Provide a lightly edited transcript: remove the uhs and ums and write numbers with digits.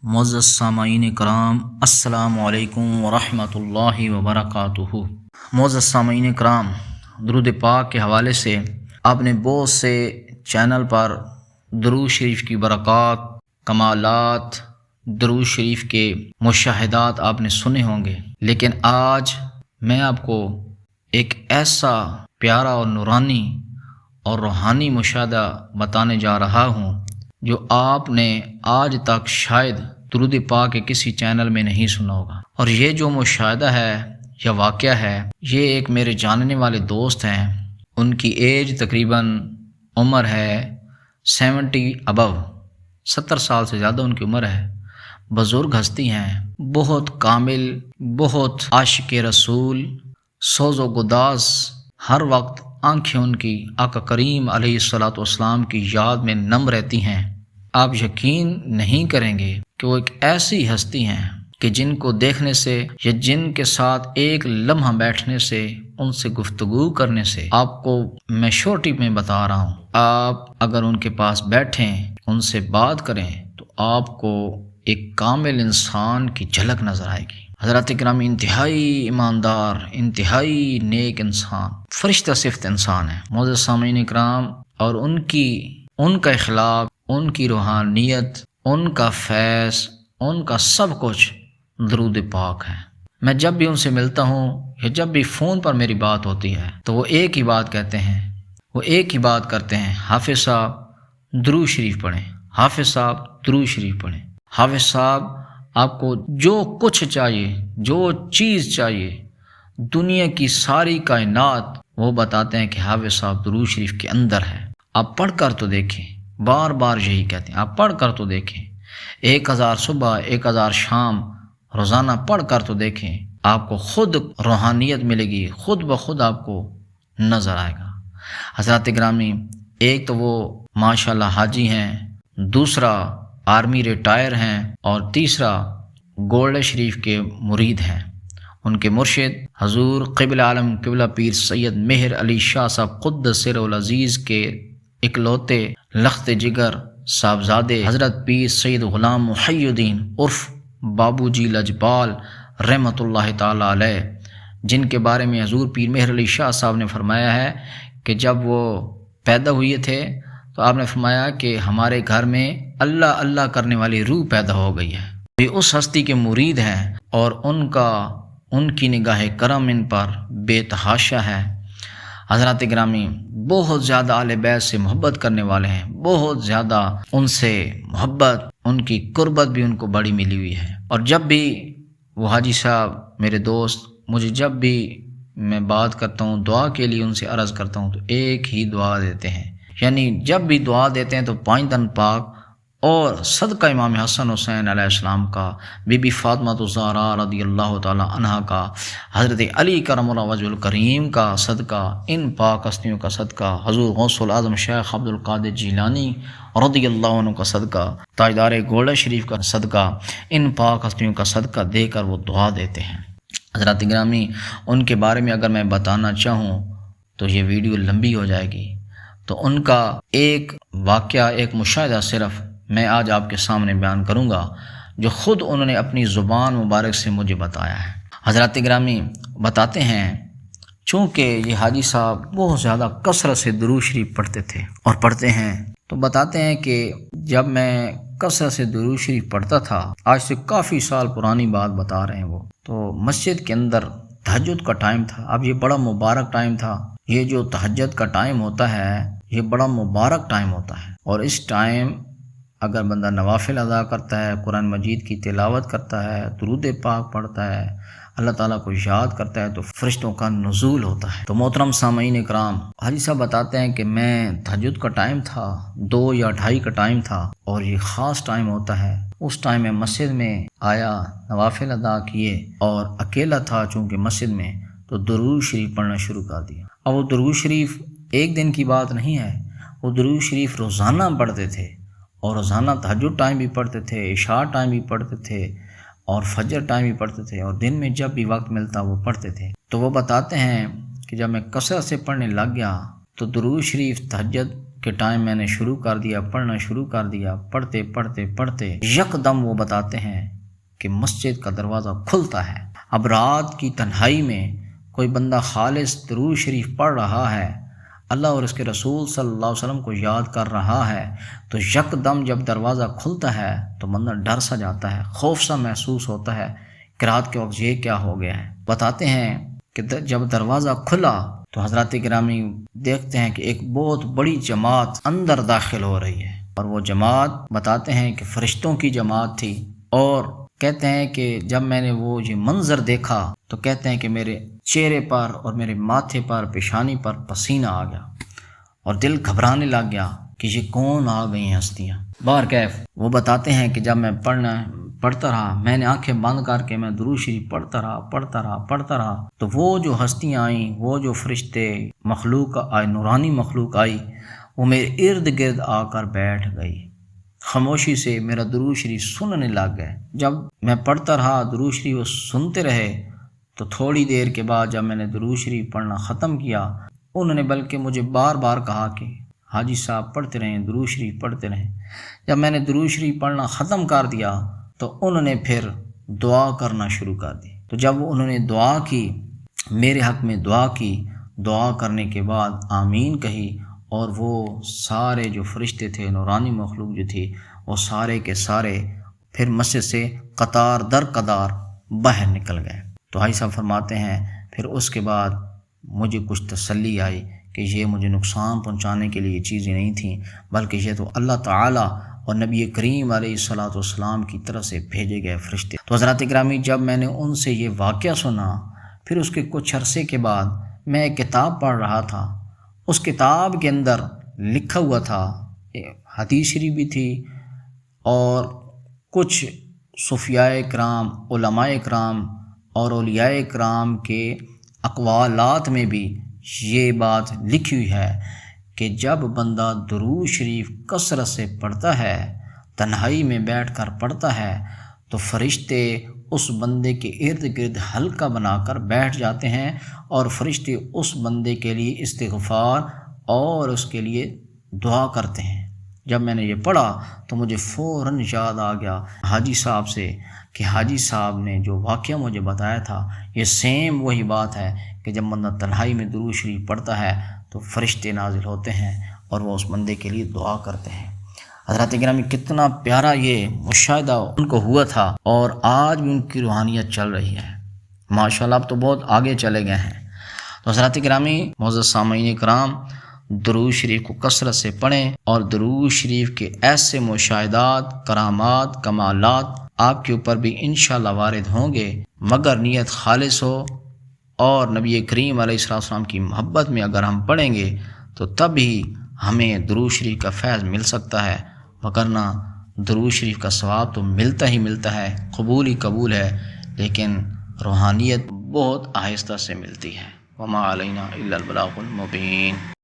معزز سامعین کرام، السلام علیکم ورحمۃ اللہ وبرکاتہ۔ معزز سامعین کرام، درود پاک کے حوالے سے آپ نے بہت سے چینل پر درود شریف کی برکات، کمالات، درود شریف کے مشاہدات آپ نے سنے ہوں گے، لیکن آج میں آپ کو ایک ایسا پیارا اور نورانی اور روحانی مشاہدہ بتانے جا رہا ہوں جو آپ نے آج تک شاید درود پاک کے کسی چینل میں نہیں سنا ہوگا۔ اور یہ جو مشاہدہ ہے یا واقعہ ہے، یہ ایک میرے جاننے والے دوست ہیں، ان کی ایج تقریباً عمر ہے 70 سال سے زیادہ ان کی عمر ہے، بزرگ ہستی ہیں، بہت کامل، بہت عاشق رسول، سوز و گداز، ہر وقت آنکھیں ان کی آقا کریم علیہ الصلوۃ والسلام کی یاد میں نم رہتی ہیں۔ آپ یقین نہیں کریں گے کہ وہ ایک ایسی ہستی ہیں کہ جن کو دیکھنے سے یا جن کے ساتھ ایک لمحہ بیٹھنے سے، ان سے گفتگو کرنے سے، آپ کو میں شورٹی میں بتا رہا ہوں، آپ اگر ان کے پاس بیٹھیں، ان سے بات کریں تو آپ کو ایک کامل انسان کی جھلک نظر آئے گی۔ حضرات کرام انتہائی ایماندار، انتہائی نیک انسان، فرشتہ صفت انسان ہے معزز سامعین کرام، اور ان کا اخلاق، ان کی روحانیت، ان کا فیض، ان کا سب کچھ درود پاک ہے۔ میں جب بھی ان سے ملتا ہوں یا جب بھی فون پر میری بات ہوتی ہے تو وہ ایک ہی بات کہتے ہیں، وہ ایک ہی بات کرتے ہیں، حافظ صاحب درود شریف پڑھیں، حافظ صاحب درود شریف پڑھیں۔ حافظ صاحب آپ کو جو کچھ چاہیے، جو چیز چاہیے، دنیا کی ساری کائنات، وہ بتاتے ہیں کہ حافظ صاحب درود شریف کے اندر ہے۔ آپ پڑھ کر تو دیکھیں، بار بار یہی کہتے ہیں، آپ پڑھ کر تو دیکھیں، 1000 صبح 1000 شام روزانہ پڑھ کر تو دیکھیں، آپ کو خود روحانیت ملے گی، خود بخود آپ کو نظر آئے گا۔ حضرات گرامی، ایک تو وہ ماشاءاللہ حاجی ہیں، دوسرا آرمی ریٹائر ہیں، اور تیسرا گولڈ شریف کے مرید ہیں۔ ان کے مرشد حضور قبلہ عالم قبلہ پیر سید مہر علی شاہ صاحب قدس سرہ العزیز کے اکلوتے لخت جگر صاحبزادے حضرت پیر سید غلام محی الدین عرف بابو جی لجپال رحمۃ اللہ تعالی علیہ، جن کے بارے میں حضور پیر مہر علی شاہ صاحب نے فرمایا ہے کہ جب وہ پیدا ہوئے تھے تو آپ نے فرمایا کہ ہمارے گھر میں اللہ اللہ کرنے والی روح پیدا ہو گئی ہے۔ یہ اس ہستی کے مرید ہیں اور ان کی نگاہ کرم ان پر بے تحاشا ہے۔ حضرات گرامی، بہت زیادہ اہل بیت سے محبت کرنے والے ہیں، بہت زیادہ ان سے محبت، ان کی قربت بھی ان کو بڑی ملی ہوئی ہے۔ اور جب بھی وہ حاجی صاحب میرے دوست، مجھے جب بھی میں بات کرتا ہوں، دعا کے لیے ان سے عرض کرتا ہوں، تو ایک ہی دعا دیتے ہیں، یعنی جب بھی دعا دیتے ہیں تو 5 دن پاک اور صدقہ امام حسن حسین علیہ السلام کا، بی بی فاطمہ الزہرا رضی اللہ تعالی عنہا کا، حضرت علی کرم اللہ وجہ الکریم کا صدقہ، ان پاک ہستیوں کا صدقہ، حضور غوث العظم شیخ عبد القادر جیلانی رضی اللہ عنہ کا صدقہ، تاجدار گولڈ شریف کا صدقہ، ان پاک ہستیوں کا صدقہ دے کر وہ دعا دیتے ہیں۔ حضرات گرامی، ان کے بارے میں اگر میں بتانا چاہوں تو یہ ویڈیو لمبی ہو جائے گی، تو ان کا ایک واقعہ، ایک مشاہدہ صرف میں آج آپ کے سامنے بیان کروں گا جو خود انہوں نے اپنی زبان مبارک سے مجھے بتایا ہے۔ حضرات گرامی بتاتے ہیں، چونکہ یہ حاجی صاحب بہت زیادہ کثرت سے درود شریف پڑھتے تھے اور پڑھتے ہیں، تو بتاتے ہیں کہ جب میں کثرت سے درود شریف پڑھتا تھا، آج سے کافی سال پرانی بات بتا رہے ہیں وہ، تو مسجد کے اندر تہجد کا ٹائم تھا۔ اب یہ بڑا مبارک ٹائم تھا، یہ جو تہجد کا ٹائم ہوتا ہے یہ بڑا مبارک ٹائم ہوتا ہے، اور اس ٹائم اگر بندہ نوافل ادا کرتا ہے، قرآن مجید کی تلاوت کرتا ہے، درود پاک پڑھتا ہے، اللہ تعالیٰ کو یاد کرتا ہے، تو فرشتوں کا نزول ہوتا ہے۔ تو محترم سامعین کرام، حاجی صاحب بتاتے ہیں کہ میں تہجد کا ٹائم تھا، 2 یا 2:30 کا ٹائم تھا، اور یہ خاص ٹائم ہوتا ہے۔ اس ٹائم میں مسجد میں آیا، نوافل ادا کیے، اور اکیلا تھا چونکہ مسجد میں، تو درود شریف پڑھنا شروع کر دیا۔ اور وہ درود شریف ایک دن کی بات نہیں ہے، وہ درود شریف روزانہ پڑھتے تھے، اور روزانہ تہجد ٹائم بھی پڑھتے تھے، عشاء ٹائم بھی پڑھتے تھے، اور فجر ٹائم بھی پڑھتے تھے، اور دن میں جب بھی وقت ملتا وہ پڑھتے تھے۔ تو وہ بتاتے ہیں کہ جب میں کثرت سے پڑھنے لگ گیا تو درود شریف تہجد کے ٹائم میں نے شروع کر دیا، پڑھنا شروع کر دیا، پڑھتے پڑھتے پڑھتے یکدم وہ بتاتے ہیں کہ مسجد کا دروازہ کھلتا ہے۔ اب رات کی تنہائی میں کوئی بندہ خالص درود شریف پڑھ رہا ہے، اللہ اور اس کے رسول صلی اللہ علیہ وسلم کو یاد کر رہا ہے، تو یکدم جب دروازہ کھلتا ہے تو بندہ ڈر سا جاتا ہے، خوف سا محسوس ہوتا ہے کہ رات کے وقت یہ کیا ہو گیا ہے۔ بتاتے ہیں کہ جب دروازہ کھلا تو حضرات گرامی دیکھتے ہیں کہ ایک بہت بڑی جماعت اندر داخل ہو رہی ہے، اور وہ جماعت بتاتے ہیں کہ فرشتوں کی جماعت تھی، اور کہتے ہیں کہ جب میں نے وہ یہ منظر دیکھا تو کہتے ہیں کہ میرے چہرے پر اور میرے ماتھے پر، پیشانی پر پسینہ آ گیا اور دل گھبرانے لگ گیا کہ یہ کون آ گئی ہیں ہستیاں۔ بہرکیف وہ بتاتے ہیں کہ جب میں پڑھتا رہا، میں نے آنکھیں بند کر کے میں درود شریف پڑھتا رہا تو وہ جو ہستیاں آئیں، وہ جو فرشتے مخلوق آئے، نورانی مخلوق آئی، وہ میرے ارد گرد آ کر بیٹھ گئی، خاموشی سے میرا درود شریف سننے لگ گئے۔ جب میں پڑھتا رہا، درود شریف وہ سنتے رہے، تو تھوڑی دیر کے بعد جب میں نے درود شریف پڑھنا ختم کیا، انہوں نے بلکہ مجھے بار بار کہا کہ حاجی صاحب پڑھتے رہیں، درود شریف پڑھتے رہیں۔ جب میں نے درود شریف پڑھنا ختم کر دیا تو انہوں نے پھر دعا کرنا شروع کر دی۔ تو جب انہوں نے دعا کی، میرے حق میں دعا کی، دعا کرنے کے بعد آمین کہی، اور وہ سارے جو فرشتے تھے، نورانی مخلوق جو تھی، وہ سارے کے سارے پھر مسجد سے قطار در قطار باہر نکل گئے۔ تو حاجی صاحب فرماتے ہیں پھر اس کے بعد مجھے کچھ تسلی آئی کہ یہ مجھے نقصان پہنچانے کے لیے چیزیں نہیں تھیں، بلکہ یہ تو اللہ تعالیٰ اور نبی کریم علیہ الصلوۃ والسلام کی طرف سے بھیجے گئے فرشتے۔ تو حضرات گرامی جب میں نے ان سے یہ واقعہ سنا، پھر اس کے کچھ عرصے کے بعد میں ایک کتاب پڑھ رہا تھا، اس کتاب کے اندر لکھا ہوا تھا، حدیث شریف بھی تھی، اور کچھ صوفیاء کرام، علماء کرام اور اولیاء کرام کے اقوالات میں بھی یہ بات لکھی ہوئی ہے کہ جب بندہ درود شریف کثرت سے پڑھتا ہے، تنہائی میں بیٹھ کر پڑھتا ہے، تو فرشتے اس بندے کے ارد گرد حلقہ بنا کر بیٹھ جاتے ہیں، اور فرشتے اس بندے کے لیے استغفار اور اس کے لیے دعا کرتے ہیں۔ جب میں نے یہ پڑھا تو مجھے فوراً یاد آ گیا حاجی صاحب سے کہ حاجی صاحب نے جو واقعہ مجھے بتایا تھا، یہ سیم وہی بات ہے کہ جب بندہ تنہائی میں درود شریف پڑھتا ہے تو فرشتے نازل ہوتے ہیں اور وہ اس بندے کے لیے دعا کرتے ہیں۔ حضرات گرامی کتنا پیارا یہ مشاہدہ ان کو ہوا تھا، اور آج بھی ان کی روحانیت چل رہی ہے ماشاءاللہ، اب تو بہت آگے چلے گئے ہیں۔ تو حضرات گرامی معزز سامعین کرام، درود شریف کو کثرت سے پڑھیں، اور درود شریف کے ایسے مشاہدات، کرامات، کمالات آپ کے اوپر بھی انشاءاللہ وارد ہوں گے، مگر نیت خالص ہو اور نبی کریم علیہ السلام کی محبت میں اگر ہم پڑھیں گے تو تب ہی ہمیں درود شریف کا فیض مل سکتا ہے، وگرنہ درود شریف کا ثواب تو ملتا ہی ملتا ہے، قبول ہی قبول ہے، لیکن روحانیت بہت آہستہ سے ملتی ہے۔ وما علینا الا البلاغ المبین۔